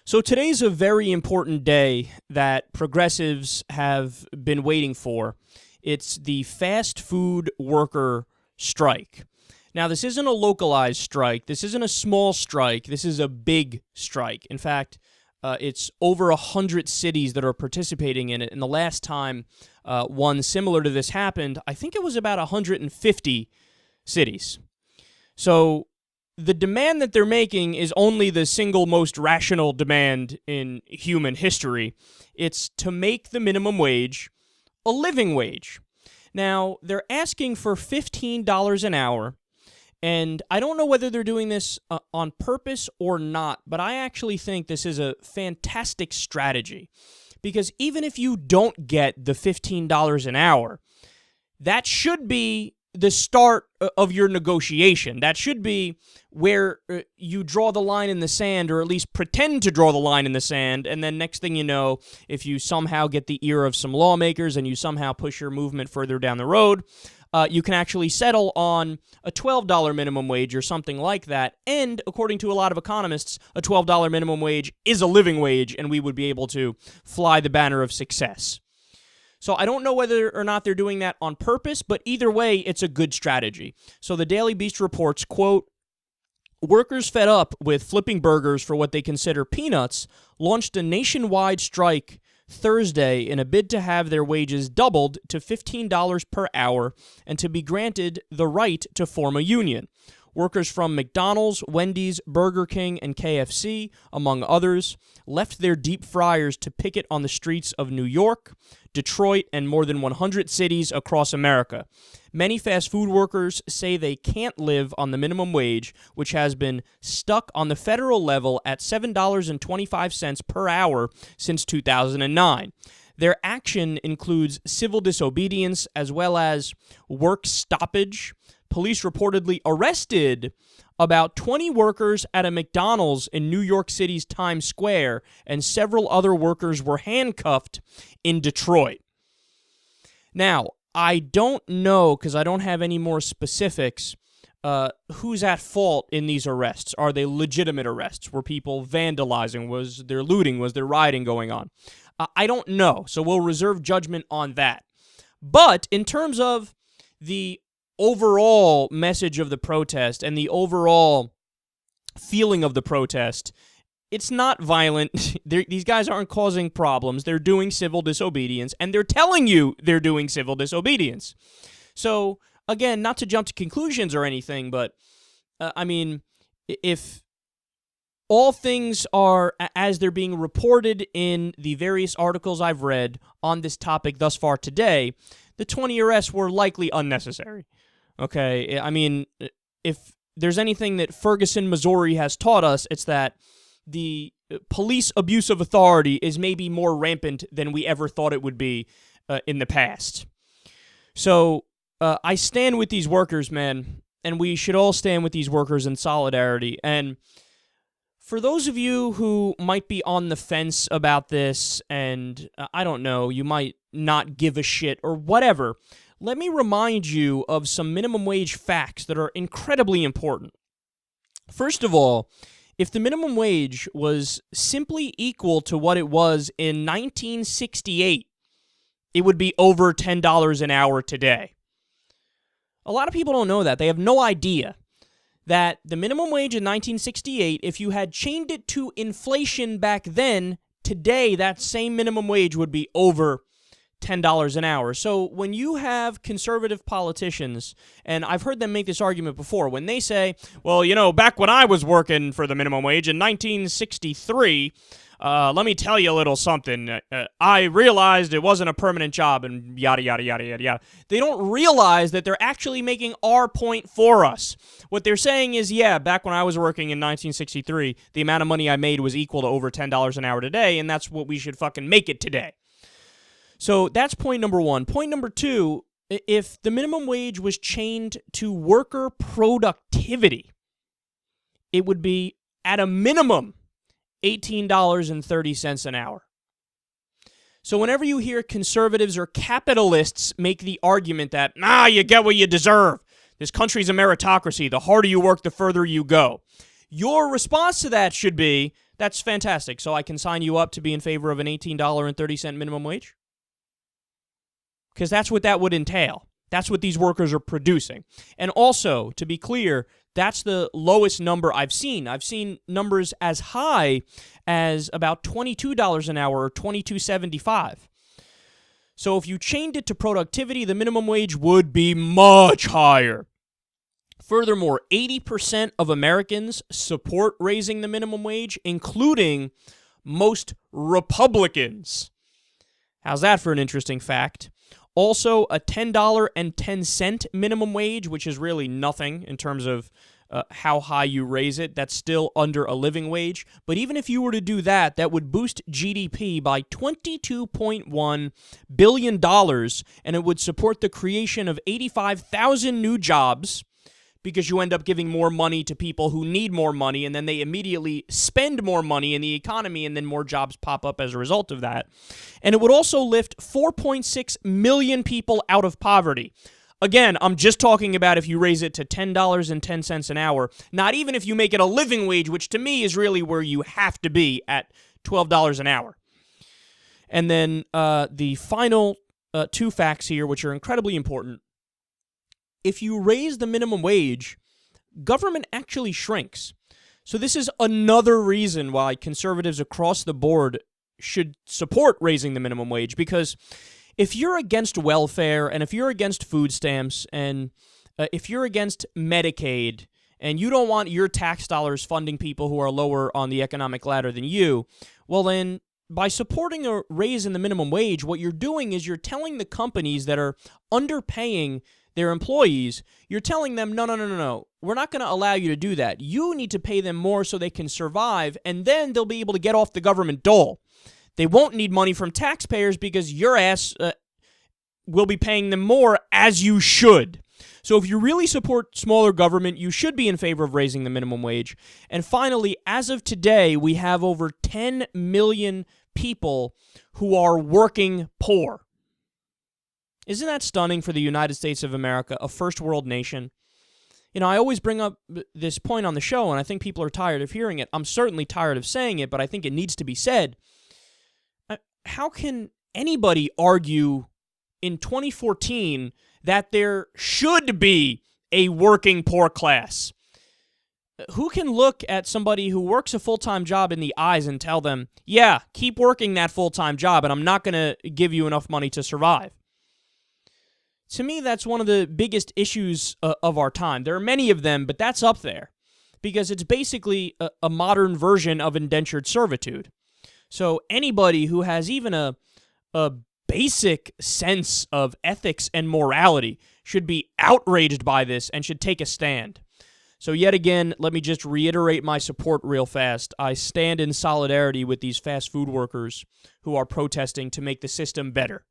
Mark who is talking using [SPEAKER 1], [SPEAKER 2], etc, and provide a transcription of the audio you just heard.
[SPEAKER 1] So today's a very important day that progressives have been waiting for. It's the fast food worker strike. Now, this isn't a localized strike. This isn't a small strike. This is a big strike. In fact, it's over 100 cities that are participating in it. And the last time one similar to this happened, I think it was about 150 cities. So the demand that they're making is only the single most rational demand in human history. It's to make the minimum wage a living wage. Now, they're asking for $15 an hour, and I don't know whether they're doing this on purpose or not, but I actually think this is a fantastic strategy. Because even if you don't get the $15 an hour, that should be the start of your negotiation. That should be where you draw the line in the sand, or at least pretend to draw the line in the sand, and then next thing you know, if you somehow get the ear of some lawmakers and you somehow push your movement further down the road, you can actually settle on a $12 minimum wage or something like that. And according to a lot of economists, a $12 minimum wage is a living wage, and we would be able to fly the banner of success. So I don't know whether or not they're doing that on purpose, but either way, it's a good strategy. So the Daily Beast reports, quote, workers fed up with flipping burgers for what they consider peanuts launched a nationwide strike Thursday in a bid to have their wages doubled to $15 per hour and to be granted the right to form a union. Workers from McDonald's, Wendy's, Burger King, and KFC, among others, left their deep fryers to picket on the streets of New York, Detroit, and more than 100 cities across America. Many fast food workers say they can't live on the minimum wage, which has been stuck on the federal level at $7.25 per hour since 2009. Their action includes civil disobedience as well as work stoppage. Police reportedly arrested about 20 workers at a McDonald's in New York City's Times Square, and several other workers were handcuffed in Detroit. Now, I don't know, because I don't have any more specifics, who's at fault in these arrests. Are they legitimate arrests? Were people vandalizing? Was there looting? Was there rioting going on? I don't know, so we'll reserve judgment on that. But in terms of the overall message of the protest and the overall feeling of the protest, it's not violent. These guys aren't causing problems. They're doing civil disobedience, and they're telling you they're doing civil disobedience. So, again, not to jump to conclusions or anything, but, if all things are as they're being reported in the various articles I've read on this topic thus far today, the 20 arrests were likely unnecessary. Okay, if there's anything that Ferguson, Missouri has taught us, it's that the police abuse of authority is maybe more rampant than we ever thought it would be in the past. So I stand with these workers, man, and we should all stand with these workers in solidarity. And for those of you who might be on the fence about this, and I don't know, you might not give a shit or whatever, let me remind you of some minimum wage facts that are incredibly important. First of all, if the minimum wage was simply equal to what it was in 1968, it would be over $10 an hour today. A lot of people don't know that. They have no idea that the minimum wage in 1968, if you had chained it to inflation back then, today that same minimum wage would be over $10 an hour. So when you have conservative politicians, and I've heard them make this argument before, when they say, well, back when I was working for the minimum wage in 1963, let me tell you a little something. I realized it wasn't a permanent job and yada, yada, yada, yada, yada. They don't realize that they're actually making our point for us. What they're saying is, yeah, back when I was working in 1963, the amount of money I made was equal to over $10 an hour today, and that's what we should fucking make it today. So that's point number one. Point number two, if the minimum wage was chained to worker productivity, it would be, at a minimum, $18.30 an hour. So whenever you hear conservatives or capitalists make the argument that, you get what you deserve, this country's a meritocracy, the harder you work, the further you go, your response to that should be, That's fantastic. So I can sign you up to be in favor of an $18.30 minimum wage? Because that's what that would entail. That's what these workers are producing. And also, to be clear, that's the lowest number I've seen. I've seen numbers as high as about $22 an hour or $22.75. So if you chained it to productivity, the minimum wage would be much higher. Furthermore, 80% of Americans support raising the minimum wage, including most Republicans. How's that for an interesting fact? Also, a $10.10 minimum wage, which is really nothing in terms of how high you raise it. That's still under a living wage. But even if you were to do that, that would boost GDP by $22.1 billion, and it would support the creation of 85,000 new jobs, because you end up giving more money to people who need more money, and then they immediately spend more money in the economy, and then more jobs pop up as a result of that. And it would also lift 4.6 million people out of poverty. Again, I'm just talking about if you raise it to $10.10 an hour, not even if you make it a living wage, which to me is really where you have to be at $12 an hour. And then the final two facts here, which are incredibly important. If you raise the minimum wage, government actually shrinks. So this is another reason why conservatives across the board should support raising the minimum wage, because if you're against welfare and if you're against food stamps and if you're against Medicaid and you don't want your tax dollars funding people who are lower on the economic ladder than you, well then, by supporting a raise in the minimum wage, what you're doing is you're telling the companies that are underpaying their employees, you're telling them, no, we're not going to allow you to do that. You need to pay them more so they can survive, and then they'll be able to get off the government dole. They won't need money from taxpayers because your ass will be paying them more, as you should. So if you really support smaller government, you should be in favor of raising the minimum wage. And finally, as of today, we have over 10 million people who are working poor. Isn't that stunning for the United States of America, a first world nation? You know, I always bring up this point on the show, and I think people are tired of hearing it. I'm certainly tired of saying it, but I think it needs to be said. How can anybody argue in 2014 that there should be a working poor class? Who can look at somebody who works a full-time job in the eyes and tell them, yeah, keep working that full-time job, and I'm not going to give you enough money to survive? To me, that's one of the biggest issues of our time. There are many of them, but that's up there because it's basically a modern version of indentured servitude. So anybody who has even a basic sense of ethics and morality should be outraged by this and should take a stand. So yet again, let me just reiterate my support real fast. I stand in solidarity with these fast food workers who are protesting to make the system better.